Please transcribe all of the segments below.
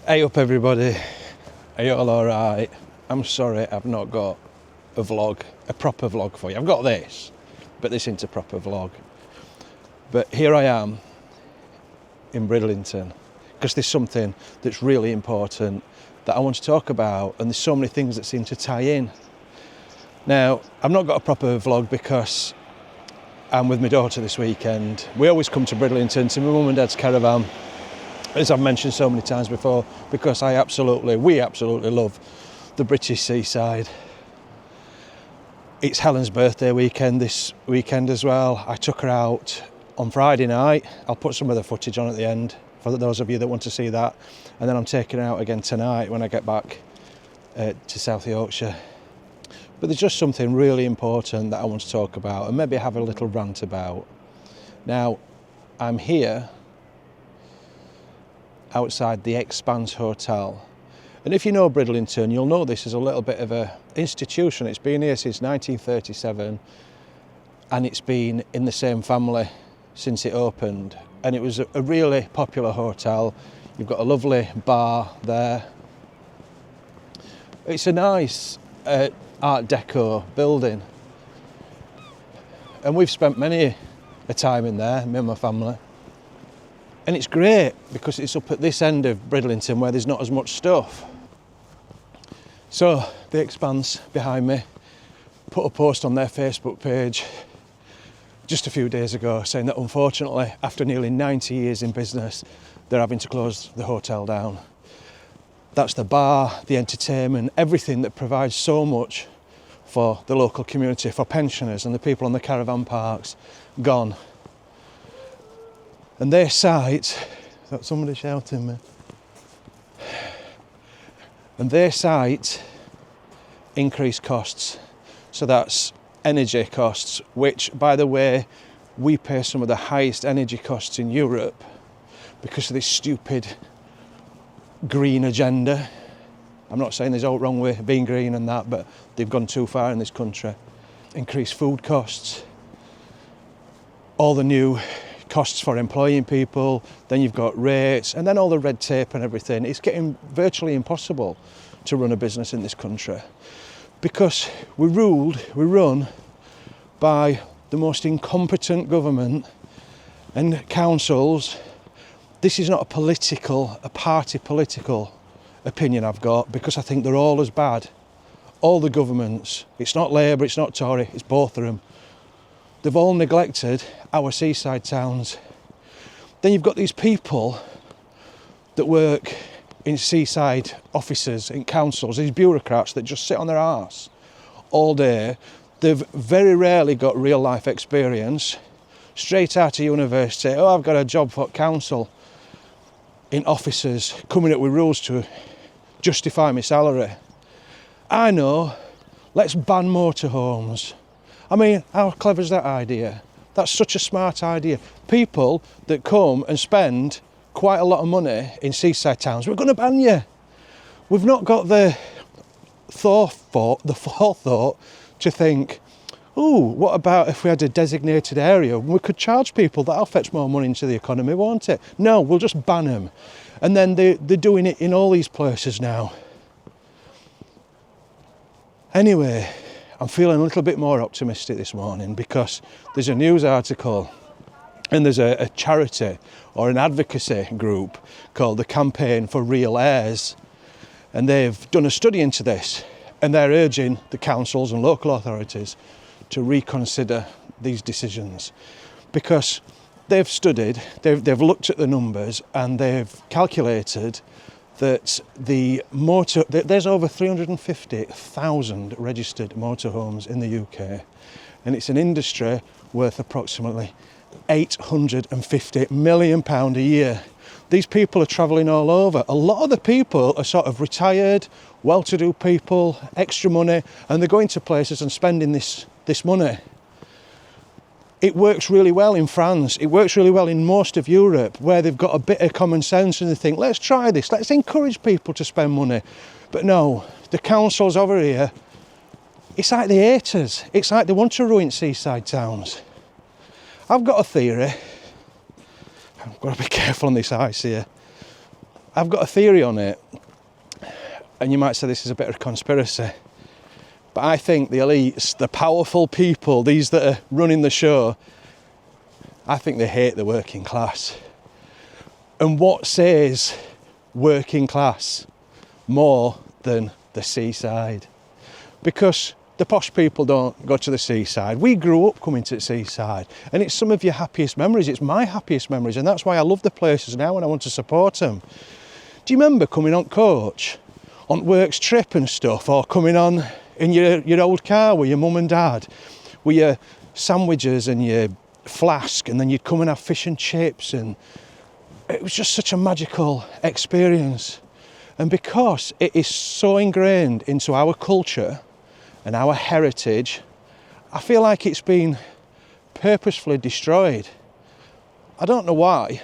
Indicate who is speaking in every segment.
Speaker 1: Hey up everybody, are you all alright? I'm sorry I've not got a proper vlog for you. I've got this, but this isn't a proper vlog. But here I am in Bridlington, because there's something that's really important that I want to talk about, and there's so many things that seem to tie in. Now, I've not got a proper vlog because I'm with my daughter this weekend. We always come to Bridlington, to my mum and dad's caravan, as I've mentioned so many times before, because we absolutely love the British seaside. It's Helen's birthday weekend this weekend as well. I took her out on Friday night. I'll put some of the footage on at the end for those of you that want to see that. And then I'm taking her out again tonight when I get back to South Yorkshire. But there's just something really important that I want to talk about and maybe have a little rant about. Now, I'm here outside the Expanse Hotel. And if you know Bridlington, you'll know this is a little bit of an institution. It's been here since 1937 and it's been in the same family since it opened. And it was a really popular hotel. You've got a lovely bar there. It's a nice Art Deco building. And we've spent many a time in there, me and my family. And it's great because it's up at this end of Bridlington where there's not as much stuff. So the Expanse behind me put a post on their Facebook page just a few days ago saying that unfortunately after nearly 90 years in business they're having to close the hotel down. That's the bar, the entertainment, everything that provides so much for the local community, for pensioners and the people on the caravan parks, gone. And their site, that's somebody shouting me. And their site increased costs. So that's energy costs, which, by the way, we pay some of the highest energy costs in Europe because of this stupid green agenda. I'm not saying there's all wrong with being green and that, but they've gone too far in this country. Increased food costs, all the new costs for employing people, then you've got rates, and then all the red tape and everything. It's getting virtually impossible to run a business in this country because we're run by the most incompetent government and councils. This is not a party political opinion I've got, because I think they're all as bad. All the governments, it's not Labour, it's not Tory, it's both of them. They've all neglected our seaside towns. Then you've got these people that work in seaside offices, in councils, these bureaucrats that just sit on their arse all day. They've very rarely got real life experience. Straight out of university, oh, I've got a job for council, in offices, coming up with rules to justify my salary. I know, let's ban motorhomes. I mean, how clever is that idea? That's such a smart idea. People that come and spend quite a lot of money in seaside towns, we're going to ban you. We've not got the forethought to think, ooh, what about if we had a designated area? We could charge people, that'll fetch more money into the economy, won't it? No, we'll just ban them. And then they're doing it in all these places now. Anyway, I'm feeling a little bit more optimistic this morning because there's a news article and there's a charity or an advocacy group called the Campaign for Real Heirs, and they've done a study into this and they're urging the councils and local authorities to reconsider these decisions because they've studied, they've looked at the numbers and they've calculated that there's over 350,000 registered motorhomes in the UK, and it's an industry worth approximately £850 million a year. These people are travelling all over. A lot of the people are sort of retired, well-to-do people, extra money, and they're going to places and spending this money. It works really well in France, it works really well in most of Europe where they've got a bit of common sense and they think, let's try this, let's encourage people to spend money. But no, the councils over here, it's like the haters, it's like they want to ruin seaside towns. I've got a theory, I've got to be careful on this ice here. I've got a theory on it, and you might say this is a bit of a conspiracy, but I think the elites, the powerful people, these that are running the show, I think they hate the working class. And what says working class more than the seaside? Because the posh people don't go to the seaside. We grew up coming to the seaside, and it's some of your happiest memories. It's my happiest memories, and that's why I love the places now and I want to support them. Do you remember coming on coach, on works trip and stuff, or coming on in your old car with your mum and dad, with your sandwiches and your flask, and then you'd come and have fish and chips, and it was just such a magical experience. And because it is so ingrained into our culture and our heritage, I feel like it's been purposefully destroyed. I don't know why.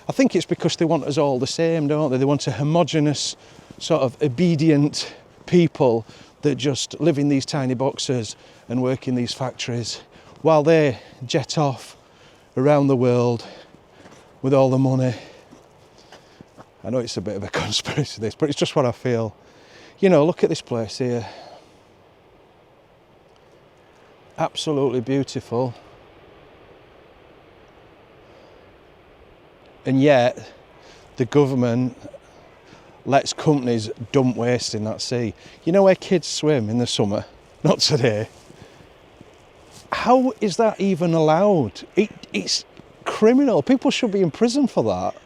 Speaker 1: I think it's because they want us all the same, don't they? They want a homogenous, sort of obedient people that just live in these tiny boxes and work in these factories while they jet off around the world with all the money. I know it's a bit of a conspiracy this, but it's just what I feel. You know, look at this place here. Absolutely beautiful. And yet, the government lets companies dump waste in that sea. You know where kids swim in the summer? Not today. How is that even allowed? It's criminal. People should be in prison for that.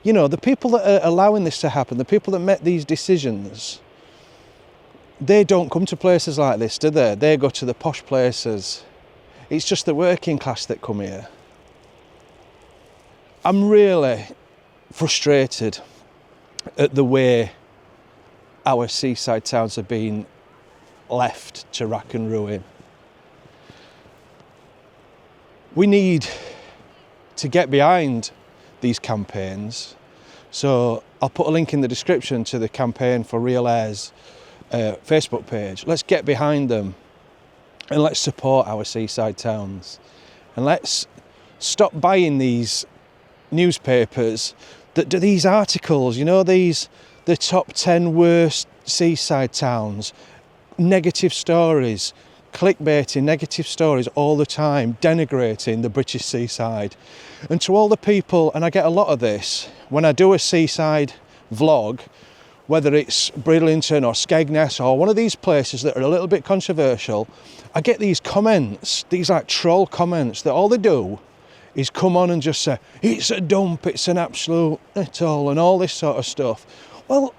Speaker 1: You know, the people that are allowing this to happen, the people that make these decisions, they don't come to places like this, do they? They go to the posh places. It's just the working class that come here. I'm really frustrated at the way our seaside towns have been left to rack and ruin. We need to get behind these campaigns. So I'll put a link in the description to the campaign for Real Air's Facebook page. Let's get behind them and let's support our seaside towns. And let's stop buying these newspapers that do these articles, you know, the top 10 worst seaside towns, negative stories, clickbaiting, negative stories all the time, denigrating the British seaside. And to all the people, and I get a lot of this, when I do a seaside vlog, whether it's Bridlington or Skegness or one of these places that are a little bit controversial, I get these comments, these like troll comments that all they do is come on and just say, it's a dump, it's an absolute it-all and all this sort of stuff. Well,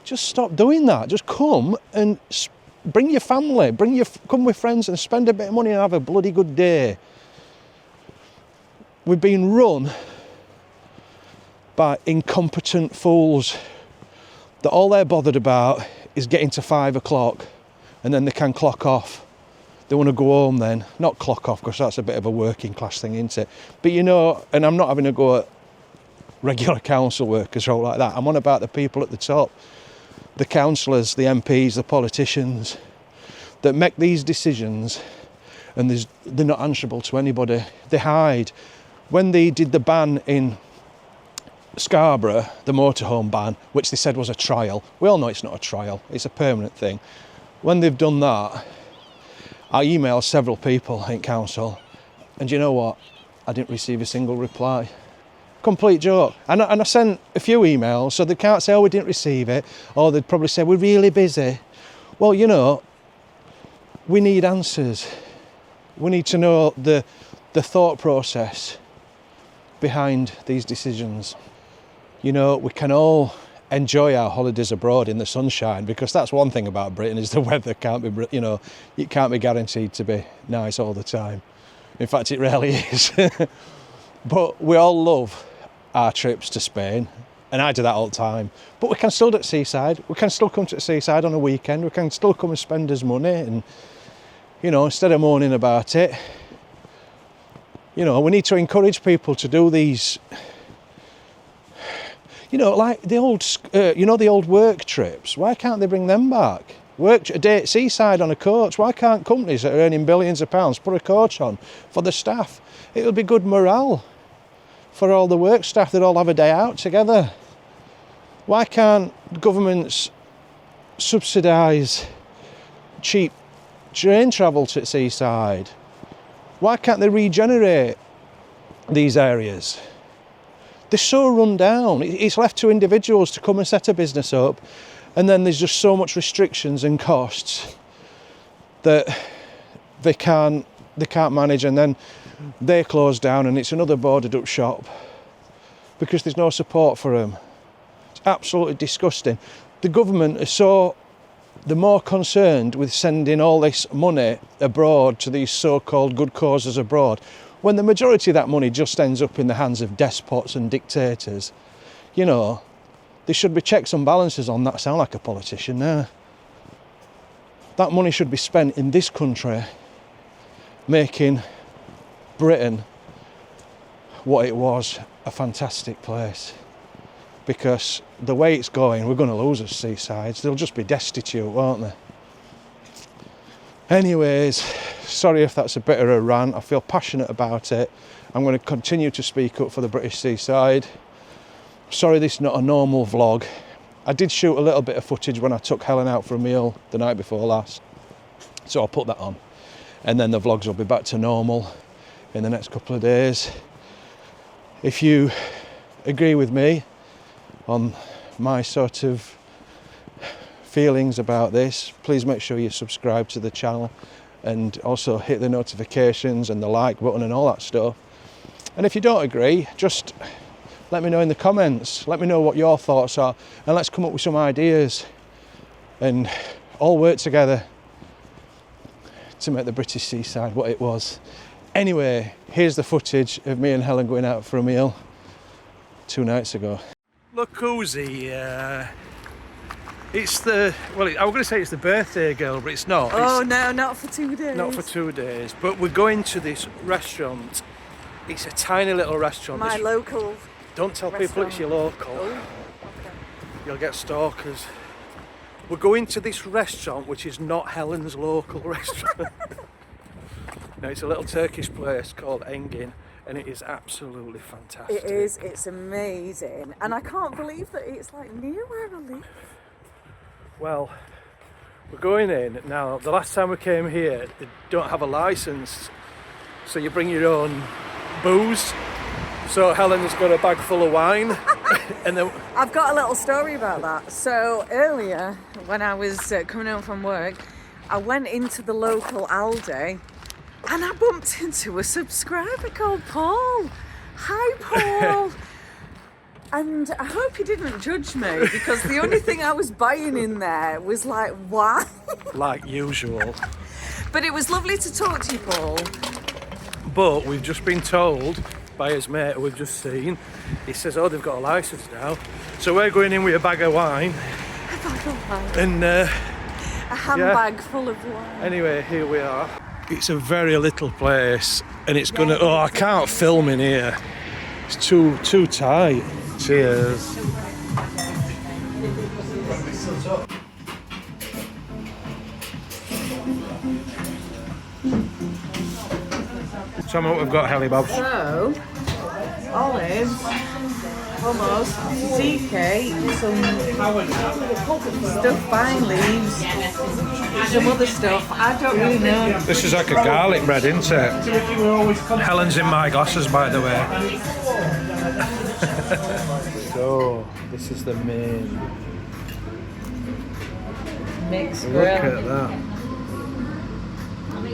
Speaker 1: just stop doing that. Just come and bring your family, come with friends and spend a bit of money and have a bloody good day. We've been run by incompetent fools that all they're bothered about is getting to 5 o'clock and then they can clock off. They want to go home then, not clock off, because that's a bit of a working class thing, isn't it? But you know, and I'm not having a go at regular council workers or all like that. I'm on about the people at the top, the councillors, the MPs, the politicians that make these decisions, and they're not answerable to anybody. They hide. When they did the ban in Scarborough, the motorhome ban, which they said was a trial, we all know it's not a trial, it's a permanent thing. When they've done that, I emailed several people in council, and you know what? I didn't receive a single reply. Complete joke. And I sent a few emails, so they can't say, oh, we didn't receive it, or they'd probably say, we're really busy. Well, you know, we need answers. We need to know the thought process behind these decisions. You know, we can all enjoy our holidays abroad in the sunshine, because that's one thing about Britain, is the weather can't be, you know, it can't be guaranteed to be nice all the time. In fact, it rarely is. But we all love our trips to Spain, and I do that all the time. But we can still do it at Seaside. We can still come to the seaside on a weekend. We can still come and spend us money, and, you know, instead of moaning about it, you know, we need to encourage people to do these, you know, like the old, you know, the old work trips. Why can't they bring them back? Work a day at Seaside on a coach. Why can't companies that are earning billions of pounds put a coach on for the staff? It'll be good morale. for all the work staff. They'd all have a day out together. Why can't governments subsidise cheap train travel to Seaside? Why can't they regenerate these areas? They're so run down. It's left to individuals to come and set a business up, and then there's just so much restrictions and costs that they can't manage, and then they close down and it's another boarded up shop because there's no support for them. It's absolutely disgusting. The government they're more concerned with sending all this money abroad to these so-called good causes abroad, when the majority of that money just ends up in the hands of despots and dictators. You know, there should be checks and balances on that. I sound like a politician now. That money should be spent in this country, making Britain what it was, a fantastic place. Because the way it's going, we're going to lose us Seasides. They'll just be destitute, won't they? Anyways, sorry if that's a bit of a rant. I feel passionate about it. I'm going to continue to speak up for the British Seaside. Sorry this is not a normal vlog. I did shoot a little bit of footage when I took Helen out for a meal the night before last. So I'll put that on. And then the vlogs will be back to normal in the next couple of days. If you agree with me on my sort of feelings about this, please make sure you subscribe to the channel and also hit the notifications and the like button and all that stuff. And if you don't agree, just let me know in the comments. Let me know what your thoughts are, and let's come up with some ideas and all work together to make the British Seaside what it was. Anyway, here's the footage of me and Helen going out for a meal 2 nights ago. Look who's here. It's I was going to say it's the birthday girl, but it's not.
Speaker 2: Oh no, not for 2 days.
Speaker 1: Not for 2 days, but we're going to this restaurant. It's a tiny little restaurant.
Speaker 2: My local.
Speaker 1: Don't tell
Speaker 2: restaurant.
Speaker 1: people it's your local.
Speaker 2: Oh, okay.
Speaker 1: You'll get stalkers. We're going to this restaurant, which is not Helen's local restaurant. No, it's a little Turkish place called Engin, and it is absolutely fantastic.
Speaker 2: It is. It's amazing, and I can't believe that it's like near where I live.
Speaker 1: Well, we're going in now. The last time we came here, they don't have a license, so you bring your own booze. So Helen's got a bag full of wine. And then
Speaker 2: I've got a little story about that. So earlier, when I was coming home from work, I went into the local Aldi and I bumped into a subscriber called Paul. Hi, Paul. And I hope he didn't judge me, because the only thing I was buying in there was like wine.
Speaker 1: Like usual.
Speaker 2: But it was lovely to talk to you, Paul.
Speaker 1: But we've just been told by his mate who we've just seen, he says, oh, they've got a licence now. So we're going in with a bag of wine.
Speaker 2: A bag of wine.
Speaker 1: And
Speaker 2: a handbag full of wine.
Speaker 1: Anyway, here we are. It's a very little place, and it's gonna, oh, I can't film in here. It's too tight. Cheers. Tell me what we've got, Helly Bob.
Speaker 2: So, olives, hummus, tea cake, some stuffed vine leaves, some other stuff. I don't really know.
Speaker 1: This is like a garlic bread, isn't it? Helen's in my glasses, by the way. So, this is the main.
Speaker 2: Mixed
Speaker 1: Look
Speaker 2: grill.
Speaker 1: at that.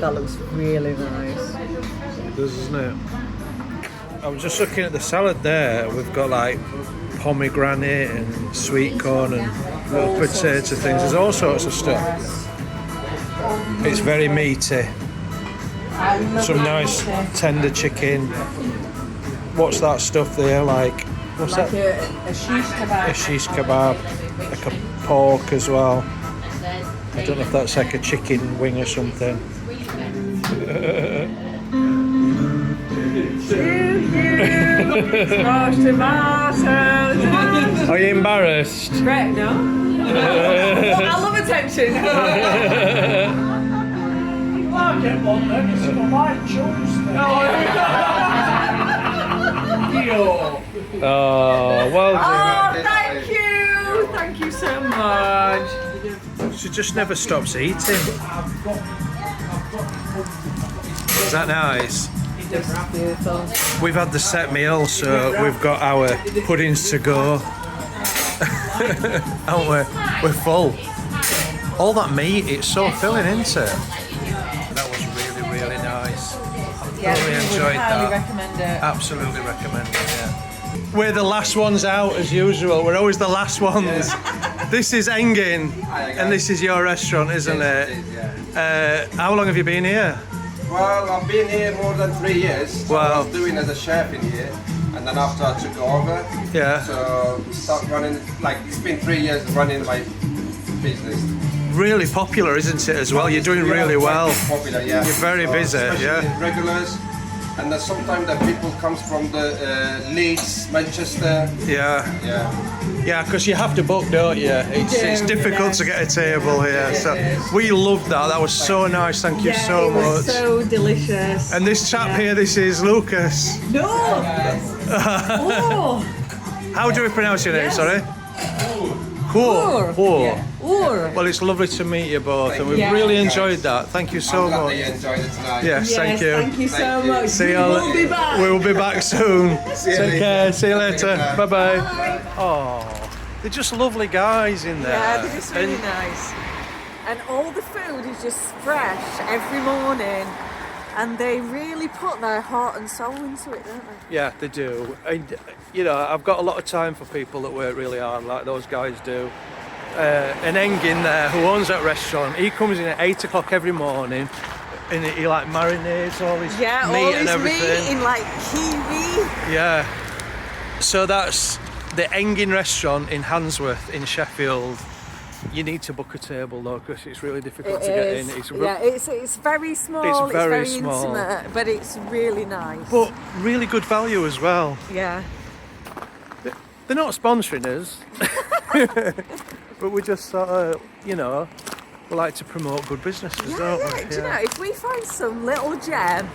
Speaker 2: That looks really nice.
Speaker 1: It does, doesn't it? I was just looking at the salad there. We've got like pomegranate and sweet corn and little potato things. There's all sorts of stuff. It's very meaty. Some nice tender chicken. What's that stuff there? Like, what's
Speaker 2: like
Speaker 1: that?
Speaker 2: A shish kebab.
Speaker 1: A shish kebab. Like a pork as well. I don't know if that's like a chicken wing or something.
Speaker 2: Smashed tomatoes.
Speaker 1: Are you embarrassed?
Speaker 2: Great, no? I love attention.
Speaker 3: I'll get one then, it's my white Tuesday.
Speaker 1: Oh, well done.
Speaker 2: Oh, thank you so much.
Speaker 1: She just never stops eating. Is that nice?
Speaker 2: Beautiful.
Speaker 1: We've had the set meal, so we've got our puddings to go. Aren't we? We're full. All that meat, it's so filling, isn't it? That was really, really nice. I really enjoyed
Speaker 2: highly
Speaker 1: that.
Speaker 2: recommend it.
Speaker 1: Absolutely recommend it, yeah. We're the last ones out as usual. We're always the last ones. This is Engin, and this is your restaurant, isn't it? How long have you been here?
Speaker 3: Well, I've been here more than 3 years. So
Speaker 1: Wow.
Speaker 3: I was doing as a chef in here, and then after I took over,
Speaker 1: Yeah.
Speaker 3: so start running. Like it's been 3 years running my business.
Speaker 1: Really popular, isn't it, as well? You're doing really well.
Speaker 3: Popular, yeah.
Speaker 1: You're very busy,
Speaker 3: especially
Speaker 1: yeah.
Speaker 3: regulars, and then sometimes the people comes from the Leeds, Manchester.
Speaker 1: Yeah.
Speaker 3: Yeah.
Speaker 1: Yeah, because you have to book, don't you? It's difficult to get a table here. So we loved that. That was so nice. Thank you so much.
Speaker 2: So delicious.
Speaker 1: And this chap here, this is Lucas.
Speaker 2: No. Oh.
Speaker 1: How do we pronounce your name?
Speaker 2: Yes.
Speaker 1: Sorry. Cool.
Speaker 2: Yeah. Ur.
Speaker 1: Well, it's lovely to meet you both, and we've really enjoyed that. Thank you so
Speaker 3: I'm glad
Speaker 1: much.
Speaker 3: that you enjoyed it tonight.
Speaker 1: Yes, thank you.
Speaker 2: Thank you so much.
Speaker 1: See you.
Speaker 2: We'll be back.
Speaker 1: We'll be back soon. Take care. See you later.
Speaker 3: Bye.
Speaker 1: Bye bye. Oh, they're just lovely guys in there.
Speaker 2: Yeah, they're just really
Speaker 1: And-
Speaker 2: nice. And all the food is just fresh every morning. And they really put their heart and soul into it, don't they?
Speaker 1: Yeah, they do. And, you know, I've got a lot of time for people that work really hard, like those guys do. An Engin there who owns that restaurant, he comes in at 8 o'clock every morning and he like marinates all his
Speaker 2: Yeah,
Speaker 1: meat
Speaker 2: all
Speaker 1: and
Speaker 2: this
Speaker 1: everything.
Speaker 2: meat in like kiwi.
Speaker 1: Yeah. So that's the Engin restaurant in Handsworth in Sheffield. You need to book a table though, because it's really difficult to get in. It's
Speaker 2: It's very small,
Speaker 1: It's very small.
Speaker 2: intimate, but it's really nice.
Speaker 1: but really good value as well.
Speaker 2: Yeah.
Speaker 1: They're not sponsoring us, but we just sort of, you know, we like to promote good businesses,
Speaker 2: Yeah,
Speaker 1: don't we?
Speaker 2: yeah. Do you know, if we find some little gem,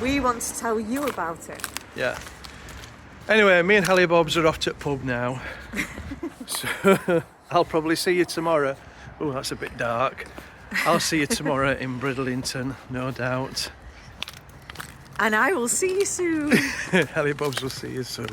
Speaker 2: we want to tell you about it.
Speaker 1: Yeah. Anyway, me and Helly Bobs are off to the pub now. So I'll probably see you tomorrow. Oh, that's a bit dark. I'll see you tomorrow in Bridlington, no doubt.
Speaker 2: And I will see you soon.
Speaker 1: Helly Bobs will see you soon.